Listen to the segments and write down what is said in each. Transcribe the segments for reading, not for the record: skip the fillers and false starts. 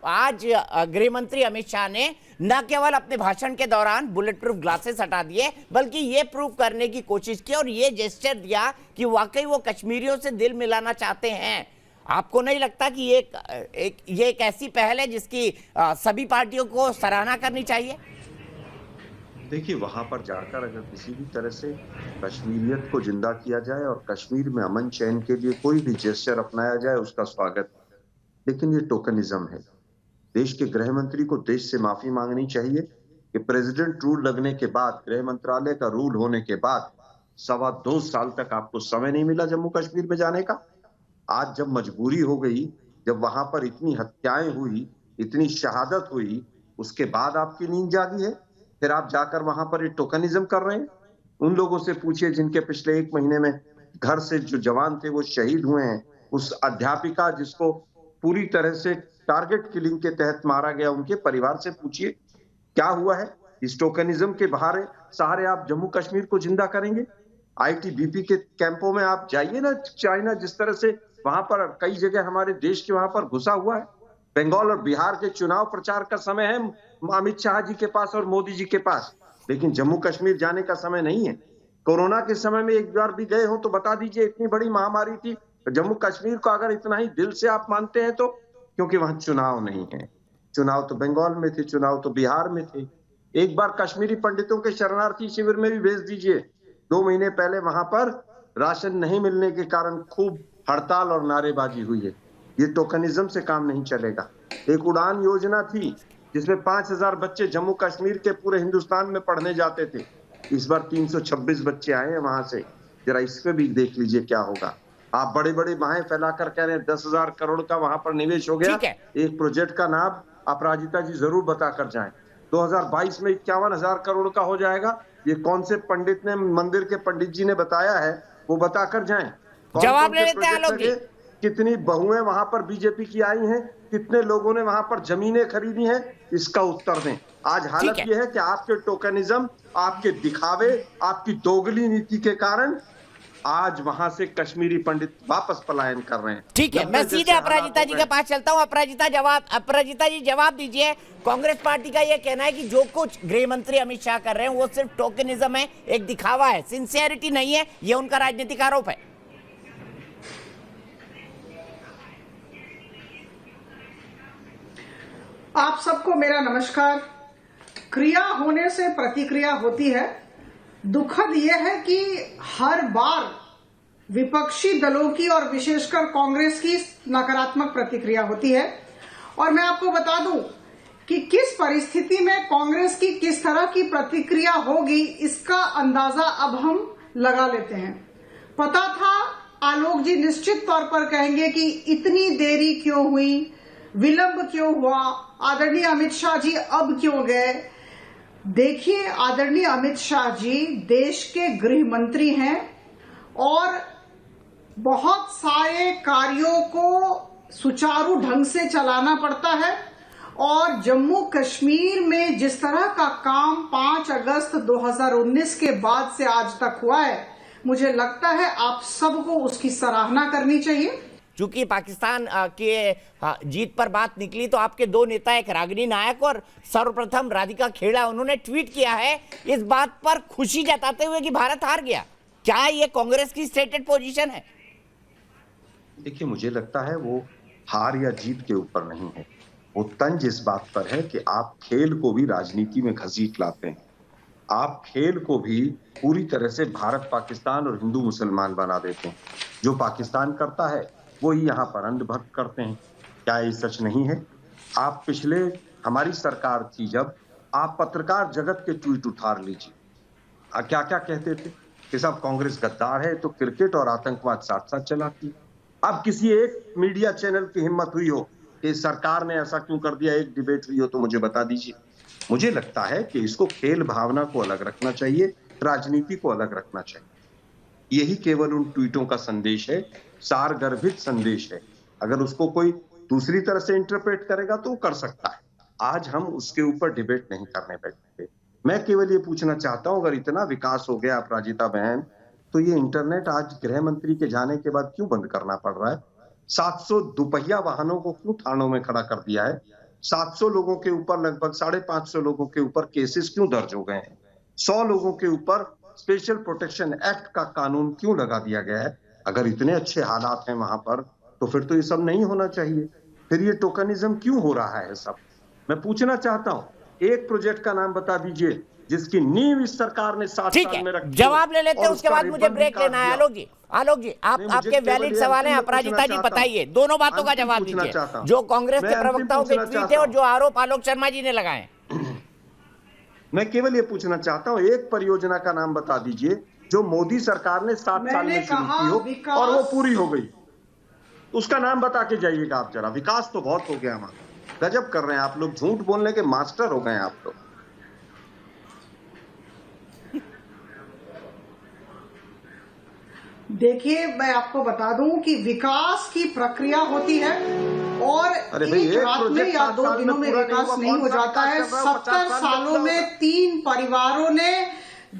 आज गृह मंत्री अमित शाह ने न केवल अपने भाषण के दौरान बुलेट प्रूफ ग्लासेस हटा दिए, बल्कि ये प्रूव करने की कोशिश की और ये जेस्चर दिया कि वाकई वो कश्मीरियों से दिल मिलाना चाहते हैं। आपको नहीं लगता कि ये एक ऐसी पहल है जिसकी सभी पार्टियों को सराहना करनी चाहिए? देखिए, वहां पर जाकर अगर किसी भी तरह से कश्मीरियत को जिंदा किया जाए और कश्मीर में अमन चैन के लिए कोई भी जेस्चर अपनाया जाए, उसका स्वागत। लेकिन ये टोकनिज्म है। देश के गृह मंत्री को देश से माफी मांगनी चाहिए कि प्रेसिडेंट रूल लगने के बाद, गृह मंत्रालय का रूल होने के बाद 2.25 साल तक आपको समय नहीं मिला जम्मू कश्मीर में जाने का। आज जब मजबूरी हो गई, जब वहां पर इतनी हत्याएं हुई, इतनी शहादत हुई, उसके बाद आपकी नींद जागी है, फिर आप जाकर वहां पर ये टोकनिज्म कर रहे हैं। उन लोगों से पूछिए जिनके पिछले 1 महीने में घर से जो जवान थे वो शहीद हुए हैं। उस अध्यापिका जिसको पूरी तरह से टारगेट किलिंग के तहत मारा गया, उनके परिवार से पूछिए क्या हुआ है। इस टोकनिज्म के सहारे आप जम्मू कश्मीर को जिंदा करेंगे? आईटीबीपी के कैंपों में आप जाइए ना। चाइना जिस तरह से वहां पर कई जगह हमारे देश के वहां पर घुसा हुआ है। बंगाल और बिहार के चुनाव प्रचार का समय है अमित शाह जी के पास और मोदी जी के पास, लेकिन जम्मू कश्मीर जाने का समय नहीं है। कोरोना के समय में एक बार भी गए हो तो बता दीजिए, इतनी बड़ी महामारी थी। जम्मू कश्मीर को अगर इतना ही दिल से आप मानते हैं तो, क्योंकि वहां चुनाव नहीं है। चुनाव तो बंगाल में थे, चुनाव तो बिहार में थे। एक बार कश्मीरी पंडितों के शरणार्थी शिविर में भी भेज दीजिए। 2 महीने पहले वहां पर राशन नहीं मिलने के कारण खूब हड़ताल और नारेबाजी हुई है। ये टोकनिज्म से काम नहीं चलेगा। एक उड़ान योजना थी जिसमें 5000 बच्चे जम्मू कश्मीर के पूरे हिंदुस्तान में पढ़ने जाते थे। इस बार 326 बच्चे आए हैं वहां से। जरा इस पे भी देख लीजिए क्या होगा। आप बड़े बड़े बाहें फैलाकर कह रहे हैं 10,000 करोड़ का वहां पर निवेश हो गया। एक प्रोजेक्ट का नाम अपराजिता जी जरूर बताकर जाएं। 2022 में 51,000 करोड़ का हो जाएगा। ये कौन से पंडित ने, मंदिर के पंडित जी ने बताया है, वो बताकर जाएं। जवाब ले लेते हैं आलोक जी। कितनी बहुएं वहां पर बीजेपी की आई हैं, कितने लोगों ने वहां पर जमीनें खरीदी हैं, इसका उत्तर दें। आज हालत यह है कि आपके टोकनिज्म, आपके दिखावे, आपकी दोगली नीति के कारण आज वहां से कश्मीरी पंडित वापस पलायन कर रहे हैं। ठीक है, मैं सीधे अपराजिता जी के पास चलता हूं। अपराजिता जी जवाब दीजिए। कांग्रेस पार्टी का यह कहना है कि जो कुछ गृह मंत्री अमित शाह कर रहे हैं वो सिर्फ टोकनिज्म है, एक दिखावा है, सिंसियरिटी नहीं है। ये उनका राजनीतिक आरोप है। आप सबको मेरा नमस्कार। क्रिया होने से प्रतिक्रिया होती है। दुखद यह है कि हर बार विपक्षी दलों की और विशेषकर कांग्रेस की नकारात्मक प्रतिक्रिया होती है। और मैं आपको बता दूं कि किस परिस्थिति में कांग्रेस की किस तरह की प्रतिक्रिया होगी, इसका अंदाजा अब हम लगा लेते हैं। पता था आलोक जी निश्चित तौर पर कहेंगे कि इतनी देरी क्यों हुई, विलंब क्यों हुआ, आदरणीय अमित शाह जी अब क्यों गए। देखिए, आदरणीय अमित शाह जी देश के गृह मंत्री हैं और बहुत सारे कार्यों को सुचारू ढंग से चलाना पड़ता है। और जम्मू कश्मीर में जिस तरह का काम 5 अगस्त 2019 के बाद से आज तक हुआ है, मुझे लगता है आप सबको उसकी सराहना करनी चाहिए। चूंकि पाकिस्तान के जीत पर बात निकली तो आपके 2 नेता, एक रागिनी नायक और सर्वप्रथम राधिका खेड़ा, उन्होंने ट्वीट किया है इस बात पर खुशी जताते हुए कि भारत हार गया। क्या ये कांग्रेस की स्टेटेड पोजीशन है? देखिए, मुझे लगता है वो हार या जीत के ऊपर नहीं है, वो तंज इस बात पर है कि आप खेल को भी राजनीति में घसीट लाते हैं। आप खेल को भी पूरी तरह से भारत पाकिस्तान और हिंदू मुसलमान बना देते हैं। जो पाकिस्तान करता है वही यहाँ पर अंधभक्त करते हैं। क्या ये सच नहीं है? आप पिछले हमारी सरकार थी जब, आप पत्रकार जगत के ट्वीट उतार लीजिए, क्या क्या कहते थे कि साहब कांग्रेस गद्दार है तो क्रिकेट और आतंकवाद साथ साथ चलाती। अब किसी एक मीडिया चैनल की हिम्मत हुई हो कि सरकार ने ऐसा क्यों कर दिया, एक डिबेट हुई हो तो मुझे बता दीजिए। मुझे लगता है कि इसको खेल भावना को अलग रखना चाहिए, राजनीति को अलग रखना चाहिए। यही केवल उन ट्वीटों का संदेश है, सारगर्भित संदेश है। अगर उसको कोई दूसरी तरह से इंटरप्रेट करेगा तो वो कर सकता है। आज हम उसके ऊपर डिबेट नहीं करने बैठे। मैं केवल ये पूछना चाहता हूं, अगर इतना विकास हो गया अपराजिता बहन, तो ये इंटरनेट आज गृह मंत्री के जाने के बाद क्यों बंद करना पड़ रहा है? 700 दुपहिया वाहनों को क्यों थानों में खड़ा कर दिया है? 700 लोगों के ऊपर, लगभग 550 लोगों के ऊपर केसेस क्यों दर्ज हो गए हैं? 100 लोगों के ऊपर स्पेशल प्रोटेक्शन एक्ट का कानून क्यों लगा दिया गया है? अगर इतने अच्छे हालात हैं वहां पर, तो फिर तो ये सब नहीं होना चाहिए। फिर ये टोकनिज्म क्यों हो रहा है सब? मैं पूछना चाहता हूं, एक प्रोजेक्ट का नाम बता दीजिए जिसकी नींव इस सरकार ने 60 ठीक साल में है, रखी, जवाब ले लेते हैं, और उसके उसका बाद मुझे रिबन ब्रेक भी काट लेना है। दिया। आलोक जी, आलोक जी, आप नहीं, मुझे आपके केवल वैलिड ये सवाल है, अंतिम अपराजिता पूछना जी चाहता हूं। बताइए, दोनों बातों का अंतिम जवाब पूछना दीजिए। चाहता हूं। जो कांग्रेस मैं के अंतिम प्रवक्ताओं के पूछना ट्वीट है चाहता और हूं। जो आरोप आलोक शर्मा जी ने लगाए। मैं केवल ये पूछना चाहता हूं, एक परियोजना का नाम बता दीजिए जो मोदी सरकार ने 7 साल मैंने में शुरू कहा की हो विकास, और वो पूरी हो गई। उसका नाम बता के जाइएगा आप जरा। विकास तो बहुत हो गया हमारा। गजब कर रहे हैं आप लोग, झूठ बोलने के मास्टर हो गए आप लोग। देखिए, मैं आपको बता दूं कि विकास की प्रक्रिया होती है और अरे भाई, एक एक रात में प्रोजेक्ट या 7 2 साल में दिनों में पूरा नहीं विकास हुआ, नहीं कौन हो सा जाता है। विकास चल रहा है? 70 50 सालों में में 3 परिवारों ने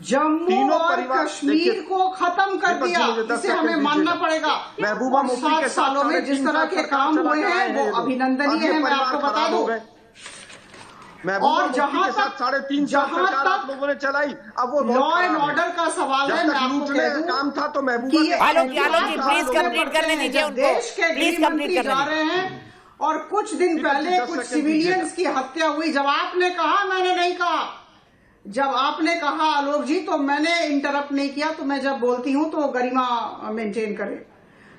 जम्मू तीनों और परिवार, कश्मीर देखिए, को खत्म कर दीपक जी, दिया, मुझे 10 इसे सेकंड हमें दीजिएगा। मानना पड़ेगा। महबूबा और मुफ्ती 60 के साथ सालों में जिस 3.5 तरह साल के सरकार काम चला हुए कर आए हैं वो ये लोग। अभिनंदनीय अब ये है, मैं परिवार आपको बता खराब हो दूं। गए। महबूबा और मुफ्ती जहां के साथ तक 3.5 साल सरकार आप लोगों ने चलाई, अब वो बहुत लॉ एंड खराब है। ऑर्डर का सवाल है, जब मैं तक आपको लूटने कह का दूं काम था तो कि महबूबा ये के आलोक जी, एहतियात प्लीज बरतने कंप्लीट पड़ते करने हैं दीजिए जब उनको। देश के प्लीज गृह कंप्लीट मंत्री करने जा दीजिए। रहे हैं और कुछ दिन दीपक जी, पहले 10 कुछ सेकंड सिविलियंस दीजिएगा। की हत्या हुई। जब आपने कहा, मैंने नहीं कहा। जब आपने कहा आलोक जी, तो मैंने इंटरप्ट नहीं किया। तो मैं जब बोलती हूं तो गरिमा मेंटेन करें।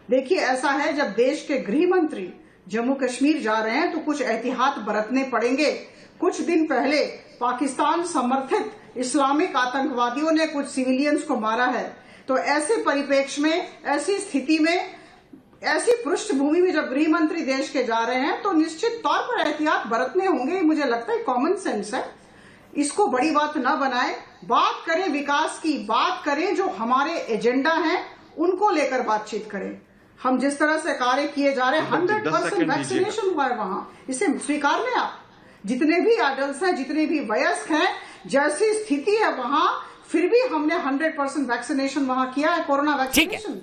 देखिए, ऐसा है, जब देश के गृह मंत्री जम्मू कश्मीर जा रहे हैं तो कुछ एहतियात बरतने पड़ेंगे। कुछ दिन पहले पाकिस्तान समर्थित इस्लामिक आतंकवादियों ने कुछ सिविलियंस को मारा है। तो ऐसे परिप्रेक्ष्य में, ऐसी स्थिति में, ऐसी पृष्ठभूमि में जब गृह मंत्री देश के जा रहे हैं तो निश्चित तौर पर एहतियात बरतने होंगे। मुझे लगता है कॉमन सेंस है, इसको बड़ी बात न बनाए। बात करें विकास की, बात करें जो हमारे एजेंडा हैं उनको लेकर बातचीत करें। हम जिस तरह से कार्य किए जा रहे हैं, 100% वैक्सीनेशन हुआ है वहां, इसे स्वीकार लें आप। जितने भी एडल्ट हैं, जितने भी वयस्क हैं, जैसी स्थिति है वहां, फिर भी हमने 100% वैक्सीनेशन वहां किया है, कोरोना वैक्सीनेशन।